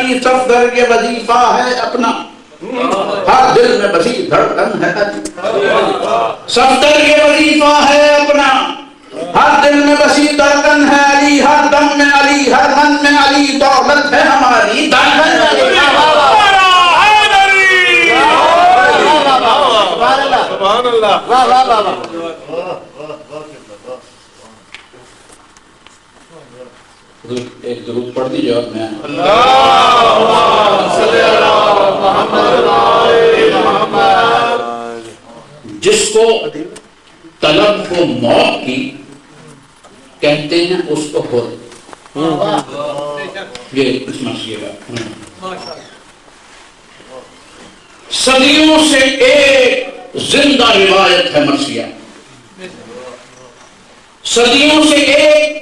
علی صفدر یہ وظیفہ ہے اپنا، ہر دل میں بسی دھڑکن ہے علی، صفدر یہ وظیفہ ہے اپنا، ہر دل میں بسی دھڑکن ہے علی، ہر دم میں علی، ہر من میں علی، دولت ہے ہماری دھڑکن علی۔ سبحان اللہ، واہ واہ واہ واہ، ایک درود پڑھ دیجیے اور میں جس کو طلب کو موت کی کہتے ہیں اس کو خود یہ اس مسئلے کا صدیوں سے ایک زندہ روایت ہے مرثیہ، صدیوں سے ایک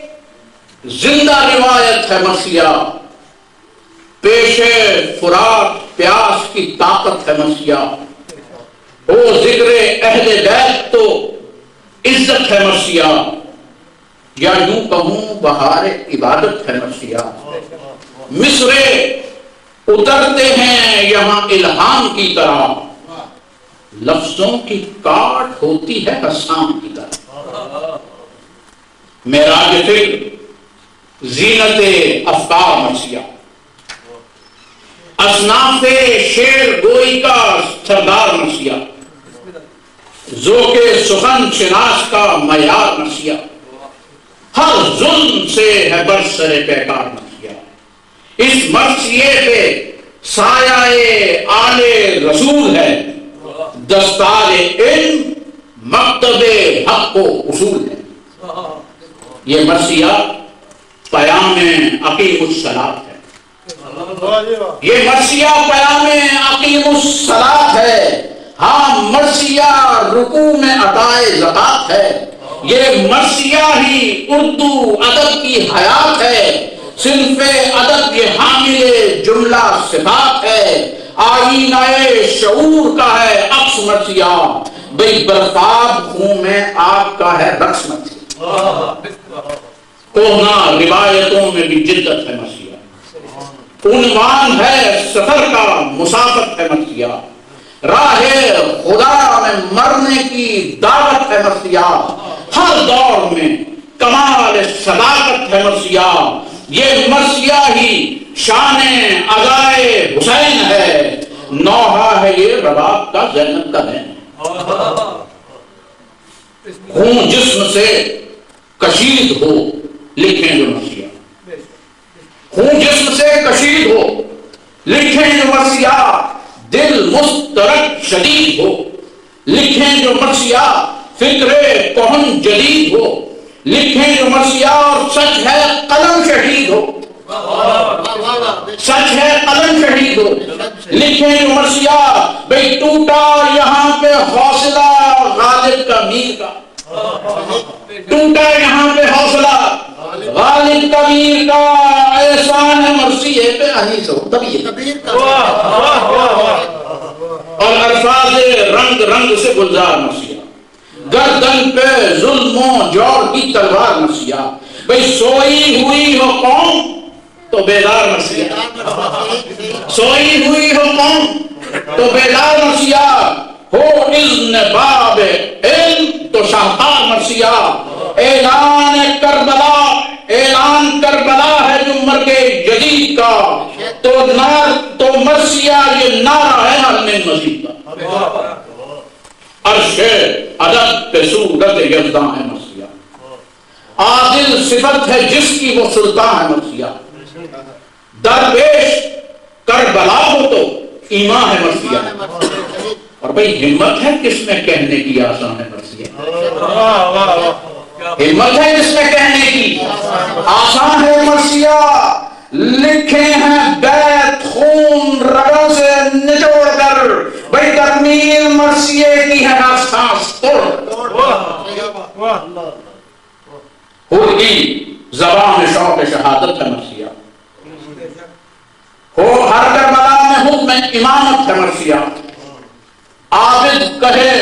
زندہ روایت ہے مرثیہ، پیش فرات پیاس کی طاقت ہے مرثیہ، او ذکر اہل بیت تو عزت ہے مرثیہ، یا یوں کہوں بہار عبادت ہے مرثیہ، مصرے اترتے ہیں یہاں الہام کی طرح، لفظوں کی کاٹ ہوتی ہے حسام کی طرح، معراج فکر زینت افکار مرثیہ، اصناف شعر گوئی کا سردار مرثیہ، ذوق سخن شناس کا معیار مرثیہ، ہر ظلم سے ہے برسر پیکار مرثیہ، اس مرثیے پہ سایہ آل رسول ہے، دستار علم مکتب حق و اصول ہے، یہ مرثیہ پیام عقیم الصلاۃ ہے، یہ مرثیہ پیام عقیم الصلاۃ ہے، ہاں مرثیہ رکوع میں عطائے زکات ہے، یہ مرثیہ ہی اردو ادب کی حیات ہے، صنف ادب یہ حامل جملہ صفات ہے، آئینہ شعور کا ہے عکس مرثیہ، بھئی برفاب خون میں آگ کا ہے رقص مرثیہ، کوہنا روایتوں میں بھی جدت ہے مرثیہ، عنوان ہے سفر کا مسافت ہے مرثیہ، راہ خدا میں مرنے کی دعوت ہے مرثیہ، ہر دور میں کمال صداقت ہے مرثیہ، یہ مرثیہ ہی شان عزائے حسین ہے، نوحہ ہے یہ رباب کا زینب کا دین، خون جسم سے کشید ہو لکھیں جو مرثیہ، خون جسم سے کشید ہو لکھیں جو مرثیہ، دل مسترد شدید ہو لکھیں جو مرثیہ، فکر کہن جدید ہو لکھیں جو مرثیہ، اور سچ ہے قلم شہید ہو، سچ ہے قلم شہید ہو لکھیں جو مرثیہ، بھئی ٹوٹا یہاں پہ حوصلہ غالب کا میر کا، ٹوٹا یہاں پہ حوصلہ غالب کا میر کا، احسان ہے مرثیے پہ انیس ہو طبیعت، اور الفاظ رنگ رنگ سے گلزار مرثیہ، گردن پہ ظلم و جور کی تلوار مرثیہ، بھئی سوئی ہوئی ہو قوم تو بیدار مرثیہ، سوئی ہوئی ہو قوم تو بیدار مرثیہ، ہو اذن باب علم تو شاہکار مرثیہ، اعلان کربلا، اعلان کربلا ہے جو مرگ جدید کا، تو مرثیہ یہ نعرہ ہے حل من مزید کا، عرش ادب پہ صورت یزداں ہے مرثیہ، عادل صفت ہے جس کی وہ سلطان ہے مرثیہ، درویش کربلا ہو تو ایمان ہے مرثیہ، اور بھئی ہمت ہے کس میں کہنے کی آسان ہے مرثیہ، ہمت ہے جس میں کہنے کی آسان ہے مرثیہ، لکھے ہیں بیت خون رگوں سے نچوڑ کر، بھئی تکمیل مرثیے کی ہے ہر سانس توڑ، ہوگی زبان شوق شہادت ہے مرثیہ، ہو ہر کربلا میں حکم امامت ہے مرثیہ، عابد کہے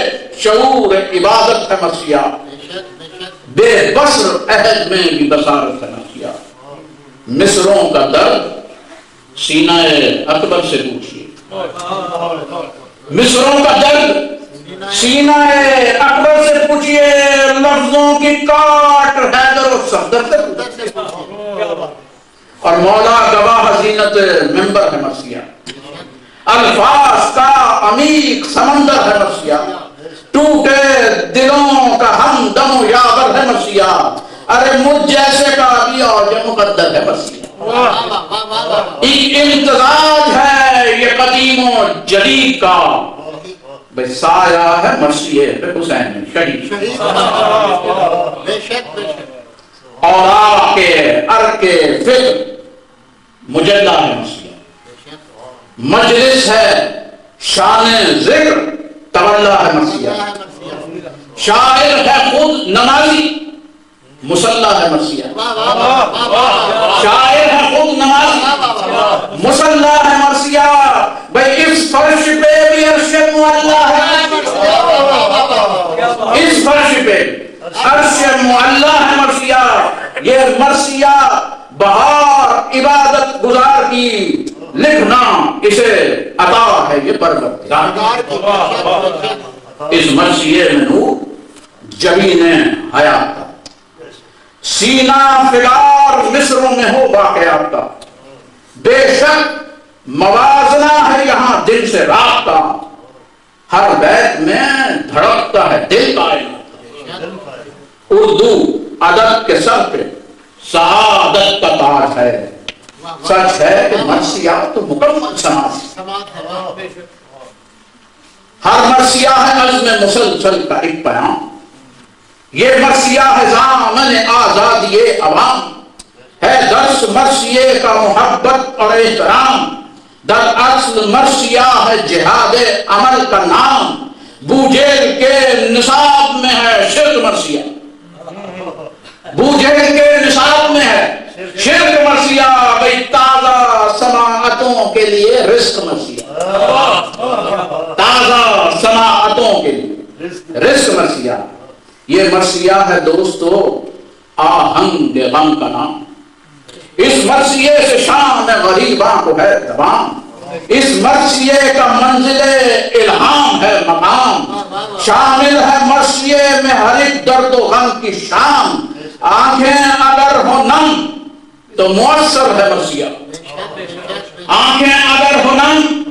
شعور عبادت ہے مرثیہ، بے بصر عہد میں بھی بصارت ہے مرثیہ، مصروں کا درد سینہ اکبر سے پوچھیے، مصروں کا درد سینہ اکبر سے پوچھیے، لفظوں کی کاٹ حیدر و صفدر سے پوچھیے، اور مولا گواہ زینت منبر ہے مرثیہ، الفاظ کا عمیق سمندر ہے مرثیہ، ٹوٹے دلوں کا ہمدم و یاور ہے مرثیہ، ارے مجھ جیسے کا بھی اور جو مقدر ہے مرثیہ، ایک امتزاج ہے یہ قدیم و جدید کا، بھئی سایہ ہے مرثیہ پہ حسین شہید، اور آکے ارکے فکر مجلہ ہے مرثیہ، مجلس ہے شان ذکر تولا ہے مرثیہ، شاعر ہے خود نمازی مصلح ہے مرثیہ، شاعر ہے خود نمازی مصلح ہے مرثیہ، بھئی اس فرش پہ بھی عرش معلہ ہے، اس فرش پہ عرش معلہ ہے مرثیہ، یہ مرثیہ بہار عبادت گزار کی لکھنا اسے عطا ہے یہ پروردگار، اس مرثیے میں نور جبین حیات کا، سینہ فگار مصروں میں ہو واقعات کا، بے شک موازنہ ہے یہاں دل سے رابطہ، ہر بیت میں دھڑکتا ہے دل کائنات، اردو ادب کے سر پہ سعادت کا تاج ہے، سچ ہے کہ مرثیات تو مکمل سماعت ہے، ہر مرثیہ ہے عزم مسلسل کا ایک پیام، یہ مرثیہ ہے ضامن آزادی عوام، ہے درس مرثیے کا محبت اور احترام، در اصل مرثیہ ہے جہاد عمل کا نام، بوجھل کے نصاب میں ہے شرک مرثیہ، بوجھل کے نصاب میں ہے شرک مرثیہ، بھئی تازہ سماعتوں کے لیے رزق مرثیہ، تازہ سماعتوں کے لیے رزق مرثیہ، یہ مرثیہ ہے دوستو آہنگ غم کا نام، اس مرثیے سے شام غریباں کو ہے دوام، اس مرثیے کا منزل الہام ہے مقام، شامل ہے مرثیے میں ہر ایک درد و غم کی شام، آنکھیں اگر ہو نم تو مؤثر ہے مرثیہ، آنکھیں اگر ہو نم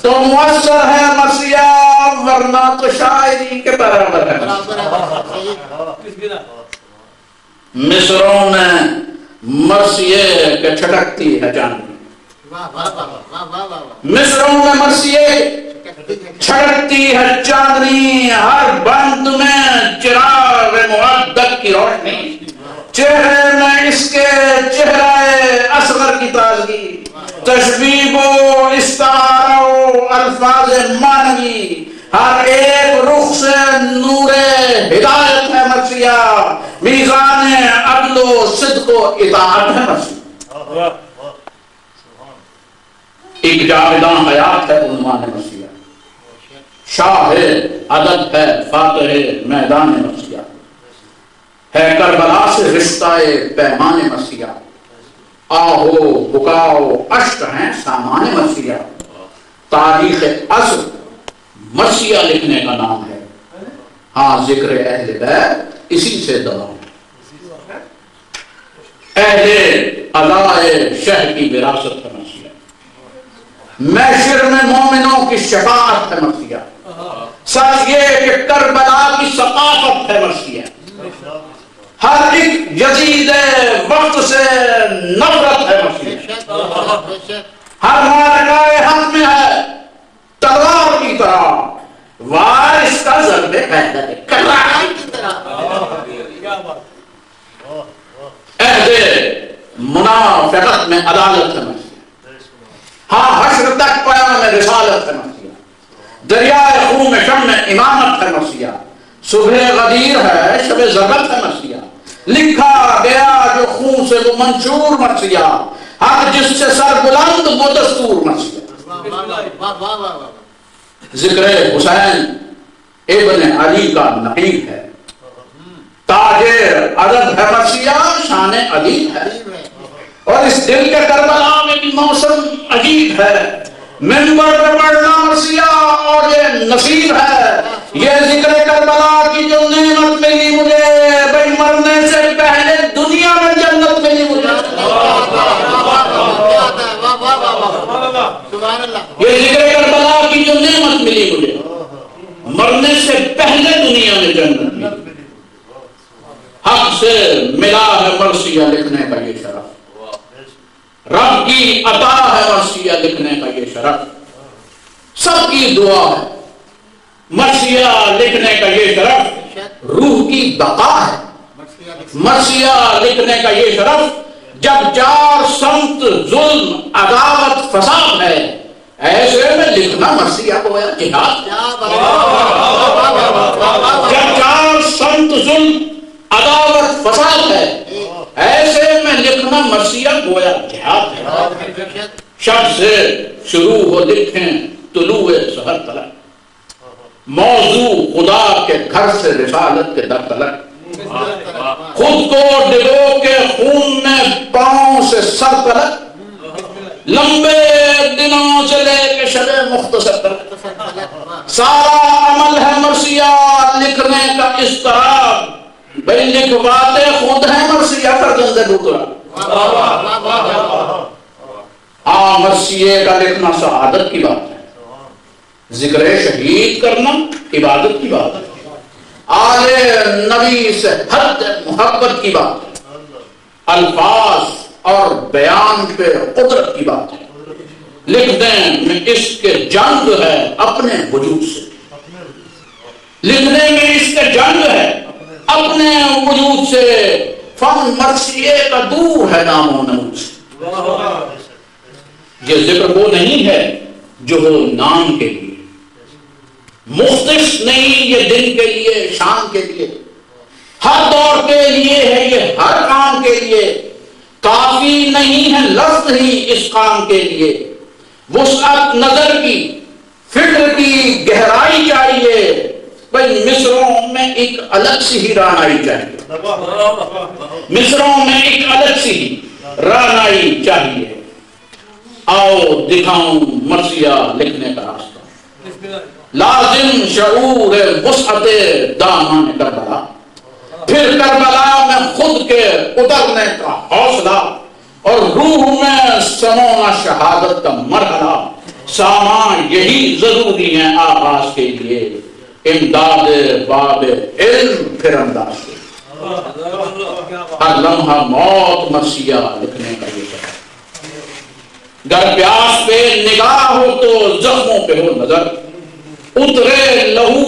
تو مؤثر ہے مرثیہ، ورنہ تو شاعری کے برابر ہے، مصروں میں مرثیے کے چھٹکتی ہے چاندنی، مصروں میں مرثیے چھٹکتی ہے چاندنی، ہر بند میں چراغ مودت کی روشنی، چہرے میں اس کے چہرے اصغر کی تازگی، تشبیب و استعارہ و الفاظ معنوی، ہر ایک رخ سے نور ہدایت ہے مرثیہ، میزان عدل و صدق و اطاعت ہے مرثیہ، ایک جاویداں حیات ہے عنوان مرثیہ، شاہ ادب ہے فاتح میدان مرثیہ، ہے کربلا سے رشتہ پیمان مرثیہ، آہو بکاؤ اشک ہیں سامان مرثیہ، تاریخ اصل مرثیہ لکھنے کا نام ہے، ہاں ذکر اہل بیت اسی سے دوام، اہل علائے شہ کی وراثت ہے مرثیہ، محشر میں مومنوں کی شفاعت ہے مرثیہ، سچ یہ کہ کربلا کی ثقافت ہے مرثیہ، ہر ایک یزید وقت سے نفرت ہے مرثیہ، ہر معرکہ حق میں ہے تلوار کی طرح، وارث کا ضرب حیدر کرار کی طرح، عہد منافقت میں عدالت ہے مرثیہ، ہاں حشر تک پیام میں رسالت ہے مرثیہ، دریائے خون میں شم میں امامت ہے مرثیہ، صبح غدیر ہے شب ضربت ہے مرثیہ، لکھا گیا جو خون سے وہ منشور مرثیہ، حق جس سے سر بلند وہ دستور مرثیہ، ذکر حسین ابن علی کا نقیب ہے، تاج ادب ہے مرثیہ، شان علی ہے، اور اس دل کے کربلا میں بھی موسم عجیب ہے، منبر پہ پڑھنا مرثیہ اور یہ نصیب ہے، یہ ذکر کربلا کی جو نعمت ملی مجھے، بھائی مرنے سے پہلے دنیا میں جنت ملی مجھے، یہ ذکر کربلا کی جو نعمت ملی مجھے، مرنے سے پہلے دنیا میں جنت ملی، حق سے ملا ہے مرثیہ لکھنے کا یہ شرف، رب کی عطا ہے مرثیہ لکھنے کا یہ شرف، سب کی دعا ہے مرثیہ لکھنے کا یہ شرف، روح کی بقا ہے مرثیہ لکھنے کا یہ شرف، جب چار سمت ظلم عداوت فساد ہے، ایسے میں لکھنا مرثیہ گویا جہاد، جب چار سمت ظلم عداوت فساد ہے، ایسے میں لکھنا مرثیہ گویا جہاد ہے، شب سے شروع ہو لکھیں طلوع سحر تلک، موضوع خدا کے گھر سے رسالت کے در تلک، خود کو ڈبو کے خون میں پاؤں سے سر تلک، لمبے دنوں سے لے کے شب مختصر تلک، سارا عمل ہے مرثیہ لکھنے کا اضطراب، بھئی لکھواتے خود ہیں مرثیہ فرزند بطرا، مرثیے کا لکھنا سعادت کی بات ہے، ذکر شہید کرنا عبادت کی بات ہے، آل نبی سے حد محبت کی بات ہے، الفاظ اور بیان پہ قدرت کی بات ہے، لکھنے میں اس کے جنگ ہے اپنے وجود سے، لکھنے میں اس کے جنگ ہے اپنے وجود سے، فن مرثیے کا دور ہے نام و نمود سے، یہ ذکر وہ نہیں ہے جو ہو نام کے لیے، مختص نہیں یہ دن کے لیے شان کے لیے، ہر دور کے لیے ہے یہ ہر کام کے لیے، کافی نہیں ہے لفظ ہی اس کام کے لیے، وسعت نظر کی فکر کی گہرائی چاہیے، بھئی مصروں میں ایک الگ سی ہی رانائی چاہیے، مصروں میں ایک الگ سی ہی رانائی چاہیے، آؤ دکھاؤں مرثیہ لکھنے کا راستہ، لازم شعور وسعت دامن کربلا، پھر کربلا میں خود کے اترنے کا حوصلہ، اور روح میں سمونا شہادت کا مرحلہ، سامان یہی ضروری ہے آغاز کے لیے، امداد باب علم پھر انداز کے، ہر لمحہ موت مرثیہ لکھنے کا یہ شرف، گر پیاس پہ نگاہ ہو تو زخموں پہ ہو نظر، اترے لہو